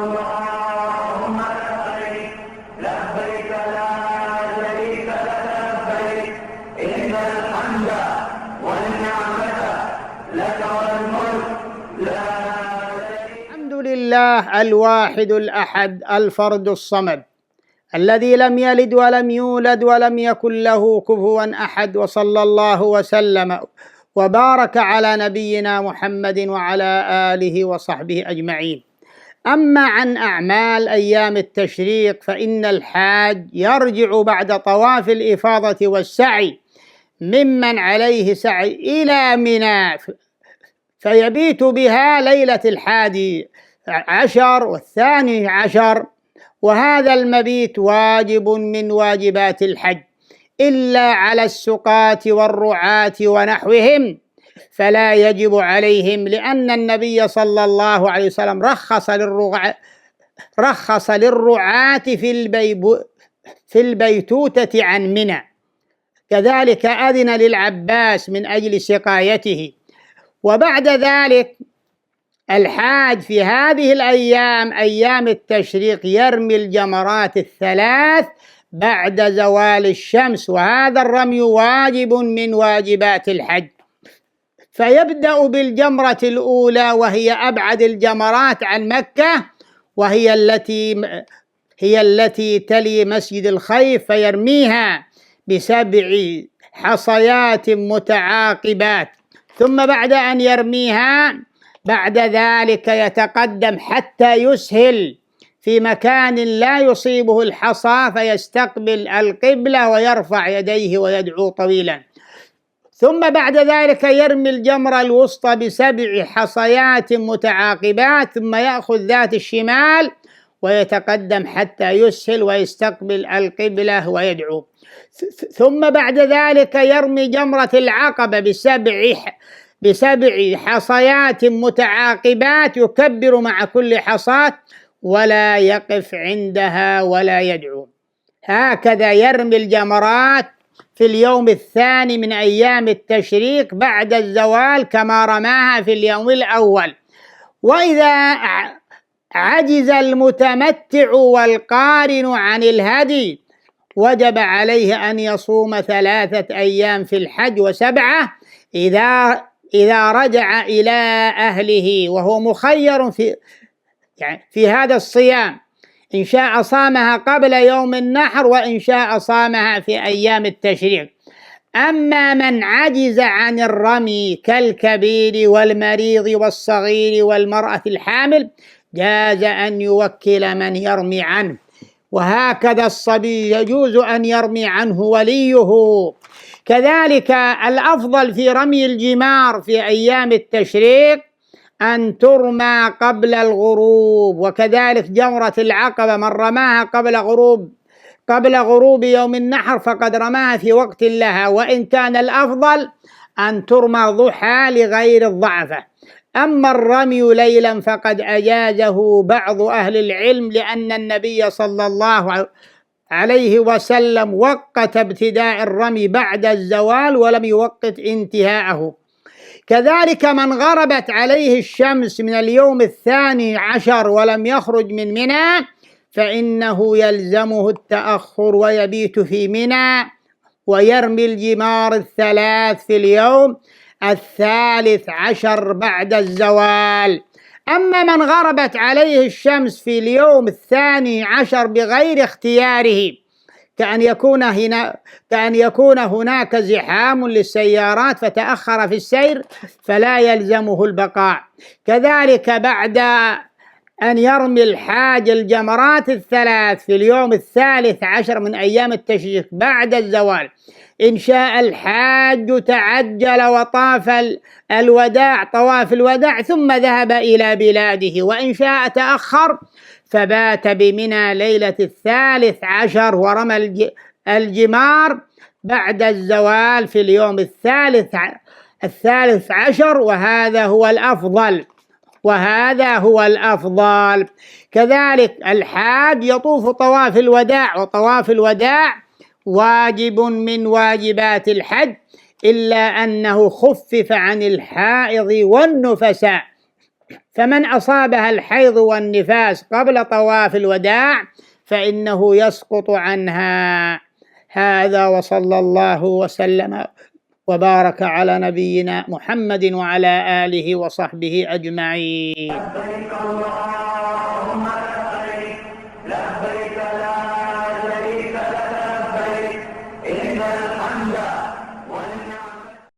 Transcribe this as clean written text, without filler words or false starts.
اللهم لبيك لبيك لا شريك لك لبيك إن الحمد والنعمة لك والملك لا شريك. الحمد لله الواحد الأحد الفرد الصمد الذي لم يلد ولم يولد ولم يكن له كفوا أحد، وصلى الله وسلم وبارك على نبينا محمد وعلى آله وصحبه أجمعين. أما عن أعمال أيام التشريق فإن الحاج يرجع بعد طواف الإفاضة والسعي ممن عليه سعي إلى منى، فيبيت بها ليلة 11 و12، وهذا المبيت واجب من واجبات الحج، إلا على السقاة والرعاة ونحوهم فلا يجب عليهم، لأن النبي صلى الله عليه وسلم رخص للرعاة في البيتوتة عن منى، كذلك أذن للعباس من أجل سقايته. وبعد ذلك الحاج في هذه الأيام أيام التشريق يرمي الجمرات الثلاث بعد زوال الشمس، وهذا الرمي واجب من واجبات الحج. فيبدأ بالجمرة الأولى وهي أبعد الجمرات عن مكة، وهي التي تلي مسجد الخيف، فيرميها ب7 حصيات متعاقبات، ثم بعد أن يرميها بعد ذلك يتقدم حتى يسهل في مكان لا يصيبه الحصى، فيستقبل القبلة ويرفع يديه ويدعو طويلا، ثم بعد ذلك يرمي الجمرة الوسطى ب7 حصيات متعاقبات، ثم يأخذ ذات الشمال ويتقدم حتى يسهل ويستقبل القبلة ويدعو، ثم بعد ذلك يرمي جمرة العقبة ب7 حصيات متعاقبات، يكبر مع كل حصاة ولا يقف عندها ولا يدعو. هكذا يرمي الجمرات في اليوم الثاني من أيام التشريق بعد الزوال كما رماها في اليوم الأول. وإذا عجز المتمتع والقارن عن الهدي وجب عليه أن يصوم 3 أيام في الحج و7 إذا رجع إلى أهله، وهو مخير في هذا الصيام، إن شاء صامها قبل يوم النحر وإن شاء صامها في أيام التشريق. أما من عجز عن الرمي كالكبير والمريض والصغير والمرأة الحامل جاز أن يوكل من يرمي عنه، وهكذا الصبي يجوز أن يرمي عنه وليه. كذلك الأفضل في رمي الجمار في أيام التشريق أن ترمى قبل الغروب، وكذلك جمرة العقبة من رماها قبل غروب يوم النحر فقد رماها في وقت لها، وإن كان الأفضل أن ترمى ضحى لغير الضعفة. أما الرمي ليلا فقد أجازه بعض أهل العلم، لأن النبي صلى الله عليه وسلم وقت ابتداء الرمي بعد الزوال ولم يوقت انتهاءه. كذلك من غربت عليه الشمس من اليوم 12 ولم يخرج من منى فإنه يلزمه التأخر ويبيت في منى ويرمي الجمار 3 في اليوم 13 بعد الزوال. أما من غربت عليه الشمس في اليوم 12 بغير اختياره، كأن يكون هناك زحام للسيارات فتأخر في السير، فلا يلزمه البقاء. كذلك بعد أن يرمي الحاج الجمرات 3 في اليوم 13 من أيام التشريق بعد الزوال، إن شاء الحاج تعجل وطاف طواف الوداع ثم ذهب إلى بلاده، وإن شاء تأخر فبات بمنى ليلة 13 ورمى الجمار بعد الزوال في اليوم 13، وهذا هو الأفضل. كذلك الحاج يطوف طواف الوداع، وطواف الوداع واجب من واجبات الحج، إلا أنه خفف عن الحائض والنفساء، فمن أصابها الحيض والنفاس قبل طواف الوداع فإنه يسقط عنها. هذا، وصلى الله وسلم وبارك على نبينا محمد وعلى آله وصحبه أجمعين.